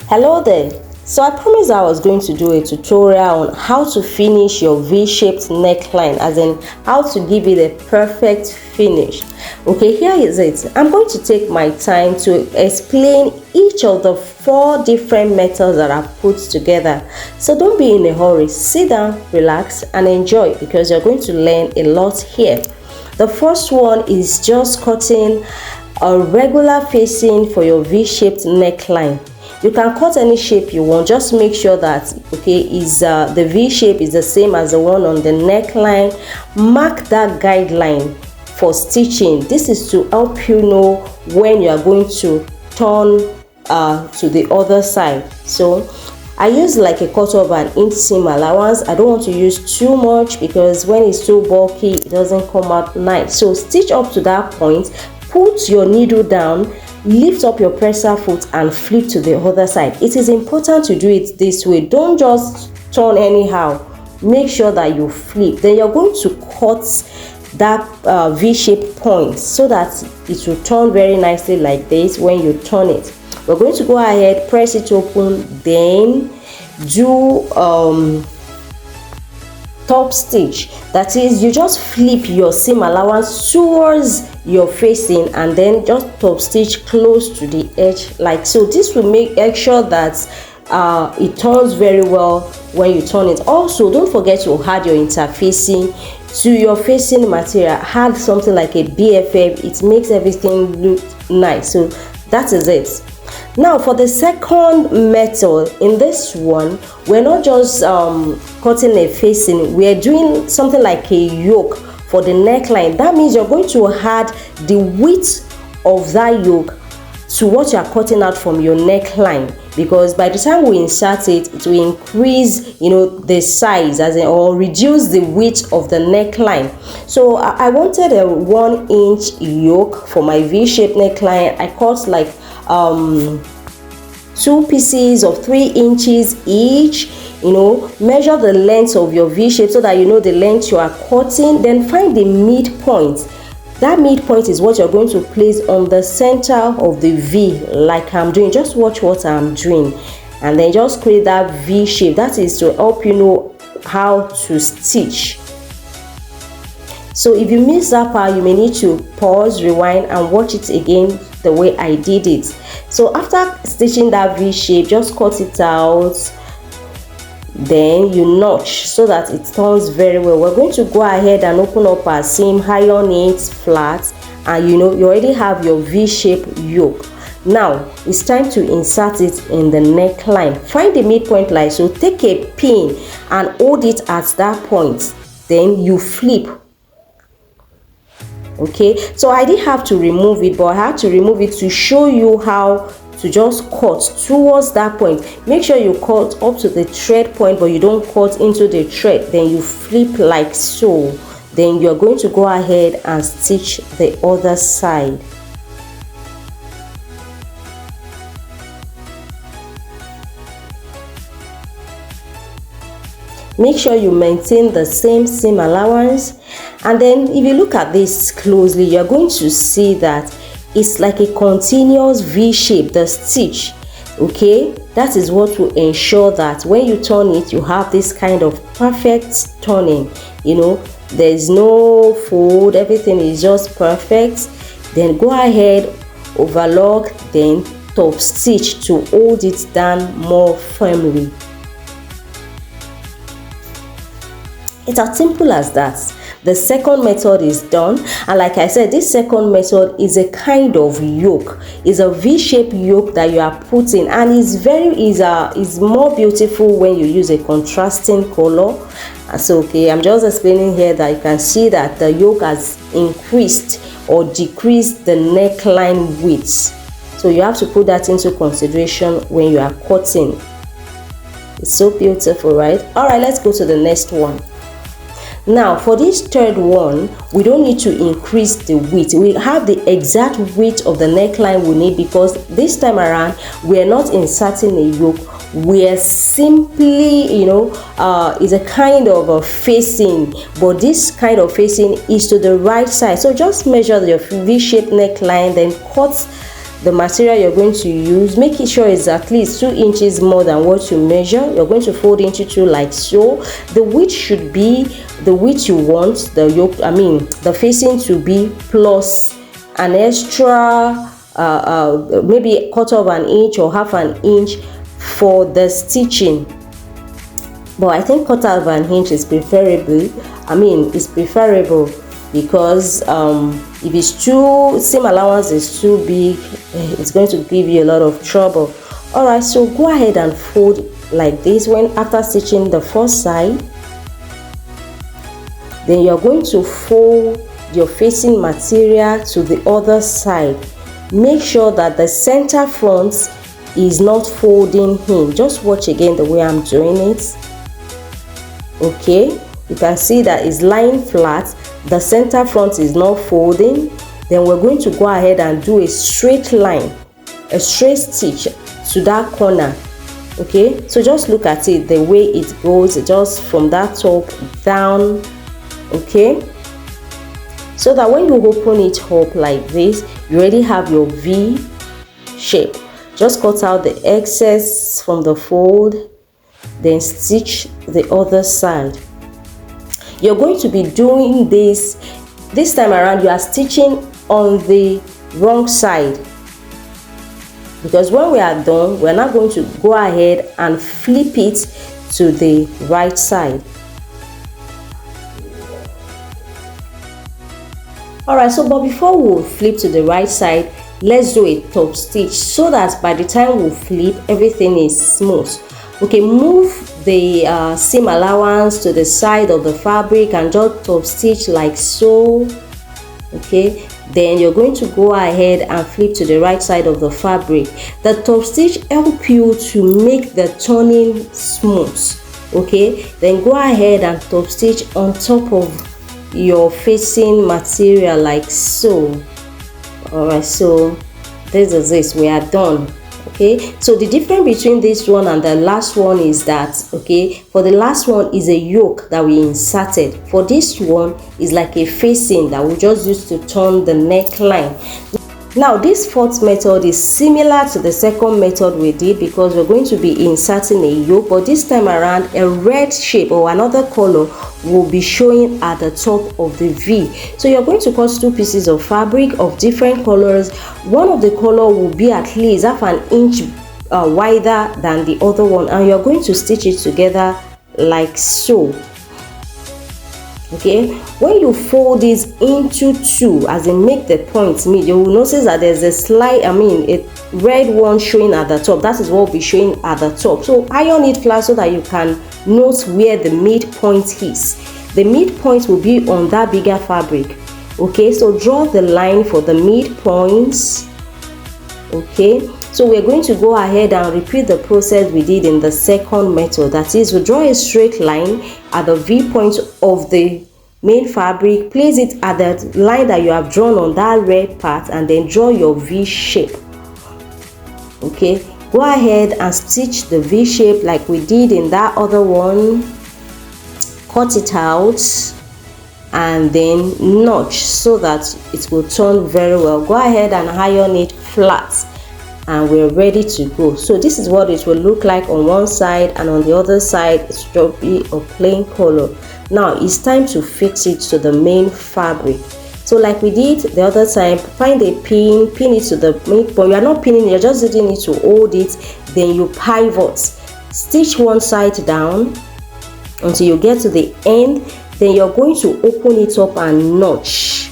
Hello there. So I promised I was going to do a tutorial on how to finish your V-shaped neckline, as in how to give it a perfect finish. Okay, here is it. I'm going to take my time to explain each of the 4 different methods that I've put together. So don't be in a hurry. Sit down, relax, and enjoy, because you're going to learn a lot here. The first one is just cutting a regular facing for your V-shaped neckline. You can cut any shape you want, just make sure that the V shape is the same as the one on the neckline. Mark that guideline for stitching. This is to help you know when you are going to turn to the other side. So I use like a quarter of an inch seam allowance. I don't want to use too much because when it's too bulky it doesn't come out nice. So stitch up to that point, put your needle down, lift up your presser foot and flip to the other side. It is important to do it this way. Don't just turn anyhow. Make sure that you flip. Then you're going to cut that V-shaped point so that it will turn very nicely like this when you turn it. We're going to go ahead, press it open, then do top stitch. That is, you just flip your seam allowance towards your facing and then just top stitch close to the edge like so. This will make sure that it turns very well when you turn it. Also, don't forget to add your interfacing to your facing material. Add something like a BFF. It makes everything look nice. So that is it. Now for the second method, in this one we're not just cutting a facing, we're doing something like a yoke for the neckline. That means you're going to add the width of that yoke to what you are cutting out from your neckline, because by the time we insert it, it will increase the size or reduce the width of the neckline. So I wanted a 1-inch yoke for my V-shaped neckline. I cut like 2 pieces of 3 inches each. Measure the length of your V shape so that you know the length you are cutting. Then find the midpoint. That midpoint is what you're going to place on the center of the V, like I'm doing. Just watch what I'm doing and then just create that V shape. That is to help you know how to stitch. So if you miss that part, you may need to pause, rewind and watch it again the way I did it. So after stitching that V shape, just cut it out, then you notch so that it turns very well. We're going to go ahead and open up our seam, iron it flat, and you already have your V-shape yoke. Now it's time to insert it in the neckline. Find the midpoint like so. Take a pin and hold it at that point, then you flip. Okay, so I did have to remove it, but I had to remove it to show you how to just cut towards that point. Make sure you cut up to the thread point, but you don't cut into the thread. Then you flip like so. Then you're going to go ahead and stitch the other side. Make sure you maintain the same seam allowance. And then if you look at this closely, you're going to see that it's like a continuous V shape, the stitch. Okay, that is what will ensure that when you turn it, you have this kind of perfect turning. There's no fold, everything is just perfect. Then go ahead, overlock, then top stitch to hold it down more firmly. It's as simple as that. The second method is done, and like I said, this second method is a kind of yoke. It's a V-shaped yoke that you are putting, and is more beautiful when you use a contrasting color. So I'm just explaining here that you can see that the yoke has increased or decreased the neckline width. So you have to put that into consideration when you are cutting. It's so beautiful, right? All right, let's go to the next one. Now for this third one, we don't need to increase the width. We have the exact width of the neckline we need, because this time around we are not inserting a yoke. We are simply is a kind of a facing, but this kind of facing is to the right side. So just measure your V-shaped neckline, then cut the material you're going to use, making sure it's at least 2 inches more than what you measure. You're going to fold into 2 like so. The width should be the width you want the yoke, the facing to be, plus an extra maybe a quarter of an inch or half an inch for the stitching. But I think quarter of an inch is preferable. It's preferable because if it's too, seam allowance is too big, it's going to give you a lot of trouble. All right, so go ahead and fold like this. When after stitching the first side, then you're going to fold your facing material to the other side. Make sure that the center front is not folding in. Just watch again the way I'm doing it. Okay, you can see that it's lying flat, the center front is not folding. Then we're going to go ahead and do a straight line, a straight stitch to that corner. Okay, so just look at it, the way it goes, just from that top down. Okay, so that when you open it up like this, you already have your V shape. Just cut out the excess from the fold, then stitch the other side. You're going to be doing this time around. You are stitching on the wrong side, because when we are done, we're now going to go ahead and flip it to the right side. All right, so but before we flip to the right side, let's do a top stitch so that by the time we flip, everything is smooth. Okay, move the seam allowance to the side of the fabric and just top stitch like so. Okay, then you're going to go ahead and flip to the right side of the fabric. The top stitch help you to make the turning smooth. Okay, then go ahead and top stitch on top of your facing material like so. All right, so this is this, we are done. Okay, so the difference between this one and the last one is that, okay, for the last one is a yoke that we inserted. For this one is like a facing that we just used to turn the neckline. Now this fourth method is similar to the second method we did, because we're going to be inserting a yoke, but this time around a red shape or another color will be showing at the top of the V. So you're going to cut 2 pieces of fabric of different colors. One of the color will be at least half an inch wider than the other one, and you're going to stitch it together like so. Okay, when you fold this into 2, as in make the points meet, you will notice that there's a slight, a red one showing at the top. That is what will be showing at the top. So iron it flat so that you can note where the midpoint is. The midpoint will be on that bigger fabric. Okay, so draw the line for the midpoints. Okay, so we're going to go ahead and repeat the process we did in the second method. That is, we draw a straight line at the V point of the main fabric, place it at the line that you have drawn on that red part, and then draw your V shape. Okay, go ahead and stitch the V shape like we did in that other one. Cut it out and then notch so that it will turn very well. Go ahead and iron it flat, and we're ready to go. So this is what it will look like on one side, and on the other side it should be a plain color. Now it's time to fix it to the main fabric. So like we did the other time, find a pin it to the midpoint. You are not pinning, you're just using it to hold it. Then you pivot, stitch one side down until you get to the end. Then you're going to open it up and notch,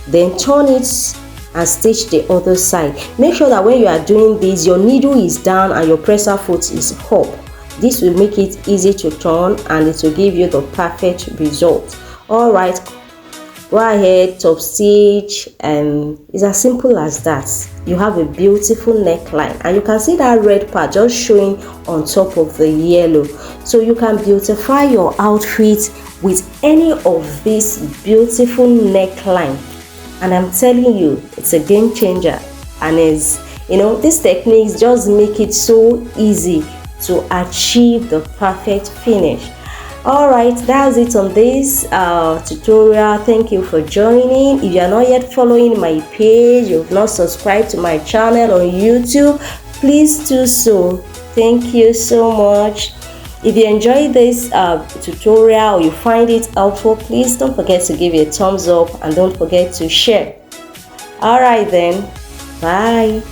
then turn it and stitch the other side. Make sure that when you are doing this, your needle is down and your presser foot is up. This will make it easy to turn, and it will give you the perfect result. All right, go ahead, top stitch, and it's as simple as that. You have a beautiful neckline, and you can see that red part just showing on top of the yellow. So you can beautify your outfit with any of this beautiful neckline, and I'm telling you, it's a game changer. And these techniques just make it so easy to achieve the perfect finish. Alright, that's it on this tutorial. Thank you for joining. If you are not yet following my page, you've not subscribed to my channel on YouTube, please do so. Thank you so much. If you enjoyed this tutorial or you find it helpful, please don't forget to give it a thumbs up and don't forget to share. Alright then, bye.